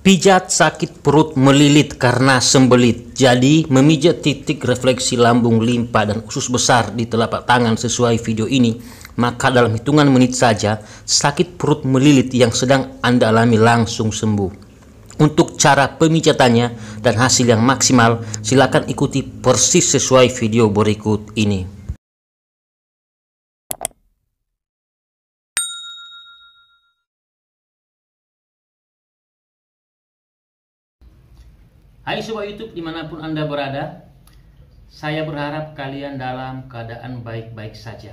Pijat sakit perut melilit karena sembelit. Jadi, memijat titik refleksi lambung, limpa, dan usus besar di telapak tangan sesuai video ini, maka dalam hitungan menit saja, sakit perut melilit yang sedang Anda alami langsung sembuh. Untuk cara pemijatannya dan hasil yang maksimal, silakan ikuti persis sesuai video berikut ini. Hai Sobat YouTube dimanapun Anda berada, saya berharap kalian dalam keadaan baik-baik saja.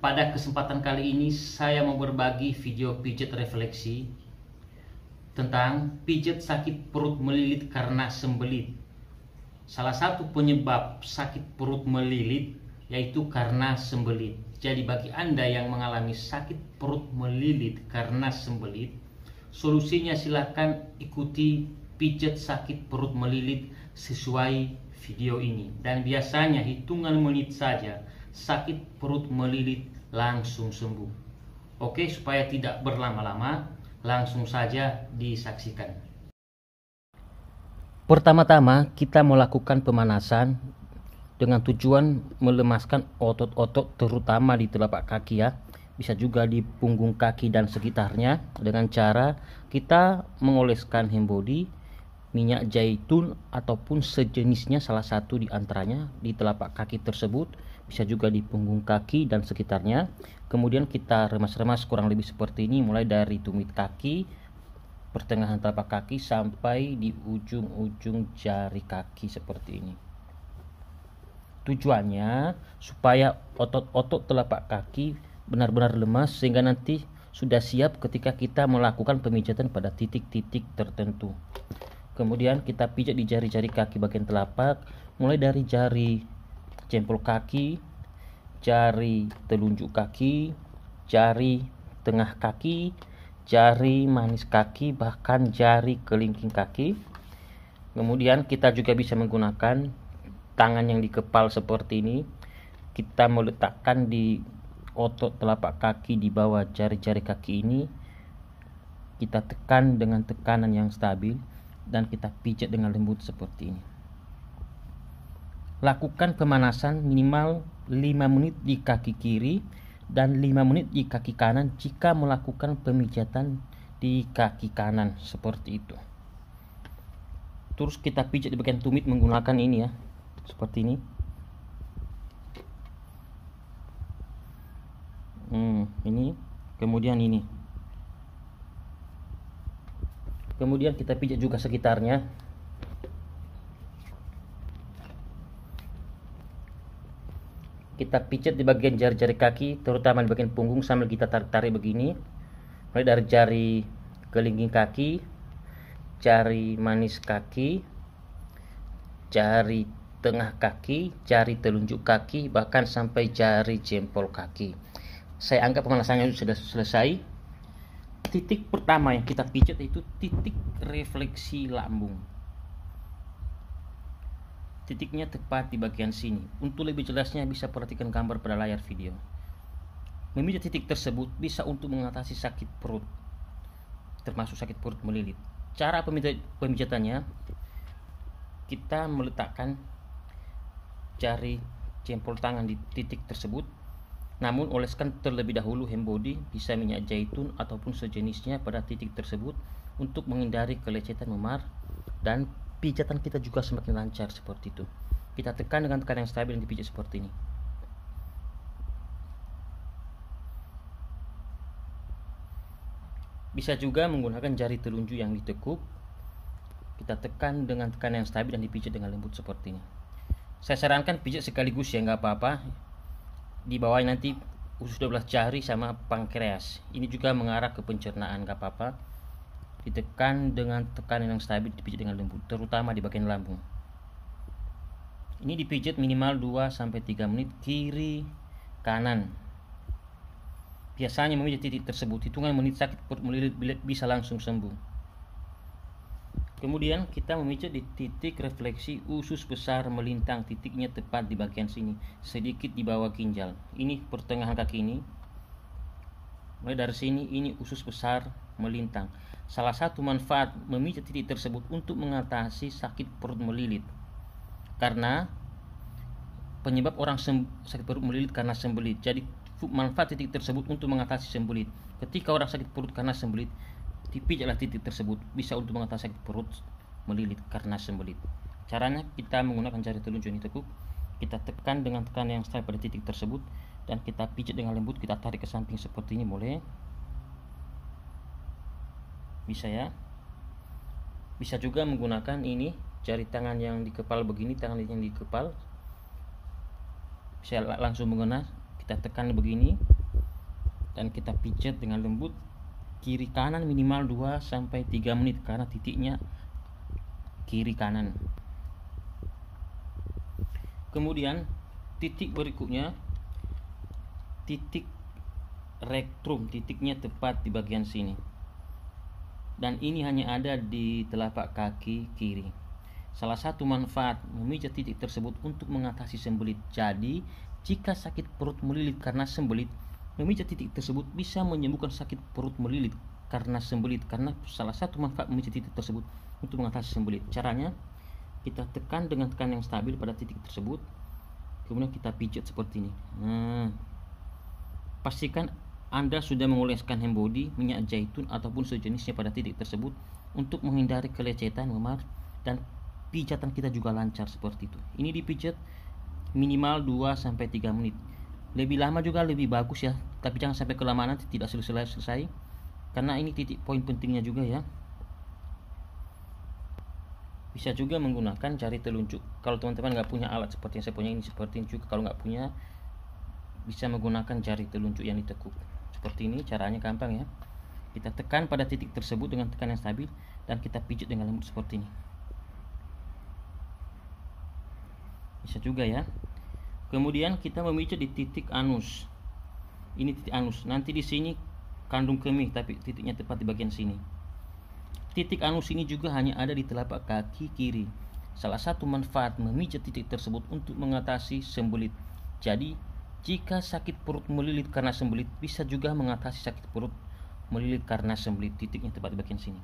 Pada kesempatan kali ini saya mau berbagi video pijat refleksi tentang pijat sakit perut melilit karena sembelit. Salah satu penyebab sakit perut melilit yaitu karena sembelit. Jadi bagi Anda yang mengalami sakit perut melilit karena sembelit, solusinya silakan ikuti pijat sakit perut melilit sesuai video ini, dan biasanya hitungan menit saja sakit perut melilit langsung sembuh. Oke, supaya tidak berlama-lama, langsung saja disaksikan. Pertama-tama kita melakukan pemanasan dengan tujuan melemaskan otot-otot terutama di telapak kaki ya. Bisa juga di punggung kaki dan sekitarnya dengan cara kita mengoleskan hand body, minyak zaitun ataupun sejenisnya salah satu di antaranya di telapak kaki tersebut, bisa juga di punggung kaki dan sekitarnya. Kemudian kita remas-remas kurang lebih seperti ini, mulai dari tumit kaki, pertengahan telapak kaki sampai di ujung-ujung jari kaki seperti ini. Tujuannya supaya otot-otot telapak kaki benar-benar lemas sehingga nanti sudah siap ketika kita melakukan pemijatan pada titik-titik tertentu. Kemudian kita pijat di jari-jari kaki bagian telapak, mulai dari jari jempol kaki, jari telunjuk kaki, jari tengah kaki, jari manis kaki, bahkan jari kelingking kaki. Kemudian kita juga bisa menggunakan tangan yang dikepal seperti ini. Kita meletakkan di otot telapak kaki di bawah jari-jari kaki ini. Kita tekan dengan tekanan yang stabil dan kita pijat dengan lembut seperti ini. Lakukan pemanasan minimal 5 menit di kaki kiri dan 5 menit di kaki kanan jika melakukan pemijatan di kaki kanan seperti itu. Terus kita pijat di bagian tumit menggunakan ini ya, seperti ini. Ini, kemudian ini. Kemudian kita pijat juga sekitarnya. Kita pijat di bagian jari-jari kaki, terutama di bagian punggung sambil kita tarik-tarik begini. Mulai dari jari kelingking kaki, jari manis kaki, jari tengah kaki, jari telunjuk kaki, bahkan sampai jari jempol kaki. Saya anggap pemanasannya sudah selesai. Titik pertama yang kita pijat itu titik refleksi lambung. Titiknya tepat di bagian sini. Untuk lebih jelasnya bisa perhatikan gambar pada layar video. Memijat titik tersebut bisa untuk mengatasi sakit perut, termasuk sakit perut melilit. Cara pemijatannya, kita meletakkan jari jempol tangan di titik tersebut, namun oleskan terlebih dahulu hand body, bisa minyak zaitun ataupun sejenisnya pada titik tersebut untuk menghindari kelecetan memar, dan pijatan kita juga semakin lancar seperti itu. Kita tekan dengan tekanan yang stabil dan dipijat seperti ini. Bisa juga menggunakan jari telunjuk yang ditekuk. Kita tekan dengan tekanan yang stabil dan dipijat dengan lembut seperti ini. Saya sarankan pijat sekaligus ya, nggak apa-apa. Di bawah nanti usus 12 jari sama pankreas. Ini juga mengarah ke pencernaan, gak apa-apa. Ditekan dengan tekanan yang stabil, dipijat dengan lembut, terutama di bagian lambung. Ini dipijat minimal 2-3 menit kiri kanan. Biasanya memijat titik tersebut, hitungan menit sakit perut melilit bisa langsung sembuh. Kemudian kita memijat di titik refleksi usus besar melintang, titiknya tepat di bagian sini, sedikit di bawah ginjal. Ini pertengahan kaki ini. Mulai dari sini, ini usus besar melintang. Salah satu manfaat memijat titik tersebut untuk mengatasi sakit perut melilit. Karena penyebab orang sakit perut melilit karena sembelit. Jadi manfaat titik tersebut untuk mengatasi sembelit. Ketika orang sakit perut karena sembelit, dipijatlah titik tersebut, bisa untuk mengatasi sakit perut melilit karena sembelit. Caranya kita menggunakan jari telunjuk ini tekuk, kita tekan dengan tekanan yang stabil pada titik tersebut, dan kita pijat dengan lembut, kita tarik ke samping seperti ini, boleh. Bisa ya. Bisa juga menggunakan ini jari tangan yang di kepal begini, tangan yang di kepal bisa langsung mengena, kita tekan begini dan kita pijat dengan lembut kiri kanan minimal 2-3 menit karena titiknya kiri kanan. Kemudian titik berikutnya titik rektrum, titiknya tepat di bagian sini, dan ini hanya ada di telapak kaki kiri. Salah satu manfaat memijat titik tersebut untuk mengatasi sembelit. Jadi jika sakit perut melilit karena sembelit, memijat titik tersebut bisa menyembuhkan sakit perut melilit karena sembelit, karena salah satu manfaat memijat titik tersebut untuk mengatasi sembelit. Caranya kita tekan dengan tekanan yang stabil pada titik tersebut, kemudian kita pijat seperti ini. Pastikan Anda sudah mengoleskan handbody, minyak zaitun ataupun sejenisnya pada titik tersebut untuk menghindari kelecetan, memar, dan pijatan kita juga lancar seperti itu. Ini dipijat minimal 2-3 menit. Lebih lama juga lebih bagus ya, tapi jangan sampai kelamaan, nanti tidak selesai karena ini titik poin pentingnya juga ya. Bisa juga menggunakan jari telunjuk. Kalau teman-teman nggak punya alat seperti yang saya punya ini, seperti ini juga. Kalau nggak punya, bisa menggunakan jari telunjuk yang ditekuk seperti ini. Caranya gampang ya. Kita tekan pada titik tersebut dengan tekanan yang stabil dan kita pijat dengan lembut seperti ini. Bisa juga ya. Kemudian kita memijat di titik anus. Ini titik anus. Nanti di sini kandung kemih, tapi titiknya tepat di bagian sini. Titik anus ini juga hanya ada di telapak kaki kiri. Salah satu manfaat memijat titik tersebut untuk mengatasi sembelit. Jadi jika sakit perut melilit karena sembelit, bisa juga mengatasi sakit perut melilit karena sembelit. Titiknya tepat di bagian sini.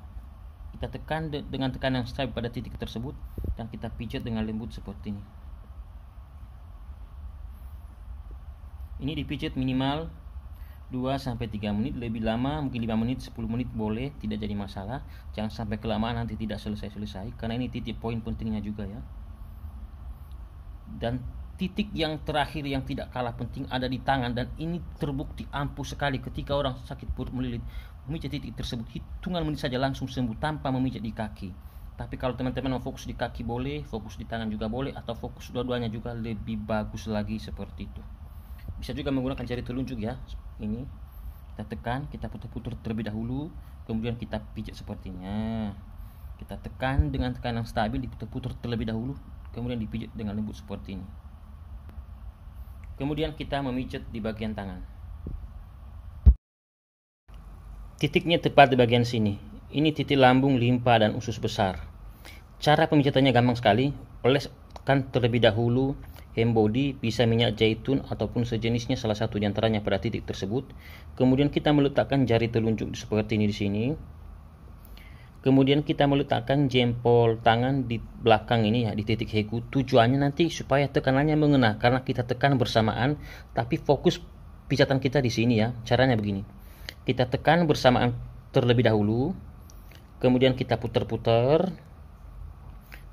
Kita tekan dengan tekanan yang stabil pada titik tersebut dan kita pijat dengan lembut seperti ini. Ini dipijat minimal 2-3 menit, lebih lama mungkin 5 menit, 10 menit boleh, tidak jadi masalah. Jangan sampai kelamaan, nanti tidak selesai-selesai karena ini titik poin pentingnya juga ya. Dan titik yang terakhir yang tidak kalah penting ada di tangan, dan ini terbukti ampuh sekali ketika orang sakit perut melilit. Memijat titik tersebut hitungan menit saja langsung sembuh tanpa memijat di kaki. Tapi kalau teman-teman mau fokus di kaki boleh, fokus di tangan juga boleh, atau fokus dua-duanya juga lebih bagus lagi seperti itu. Bisa juga menggunakan jari telunjuk ya. Ini kita tekan, kita putar-putar terlebih dahulu, kemudian kita pijat sepertinya. Kita tekan dengan tekanan stabil, diputar-putar terlebih dahulu, kemudian dipijat dengan lembut seperti ini. Kemudian kita memijat di bagian tangan. Titiknya tepat di bagian sini. Ini titik lambung, limpa, dan usus besar. Cara pemijatannya gampang sekali. Oleskan terlebih dahulu handbody, bisa minyak zaitun ataupun sejenisnya, salah satu diantaranya pada titik tersebut. Kemudian kita meletakkan jari telunjuk seperti ini di sini. Kemudian kita meletakkan jempol tangan di belakang ini ya, di titik heku. Tujuannya nanti supaya tekanannya mengena karena kita tekan bersamaan, tapi fokus pijatan kita di sini ya. Caranya begini. Kita tekan bersamaan terlebih dahulu. Kemudian kita putar-putar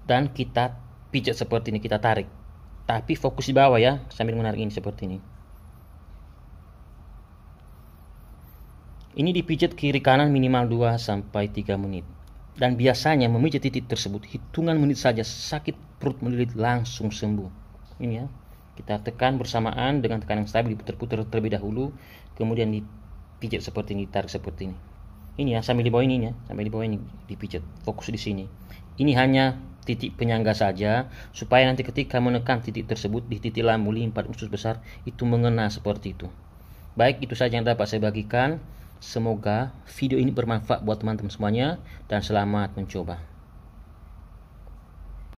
dan kita pijat seperti ini, kita tarik. Tapi fokus di bawah ya, sambil menarik ini seperti ini. Ini dipijat kiri kanan minimal 2-3 menit. Dan biasanya memijat titik tersebut hitungan menit saja sakit perut melilit langsung sembuh. Ini ya. Kita tekan bersamaan dengan tekanan stabil, diputar-putar terlebih dahulu, kemudian dipijat seperti ini, ditarik seperti ini. Ini ya, sambil di bawah ini ya, sampai di bawah ini dipijat. Fokus di sini. Ini hanya titik penyangga saja, supaya nanti ketika menekan titik tersebut di titik lambung, limpa, usus besar itu mengena seperti itu. Baik, itu saja yang dapat saya bagikan. Semoga video ini bermanfaat buat teman-teman semuanya, dan selamat mencoba.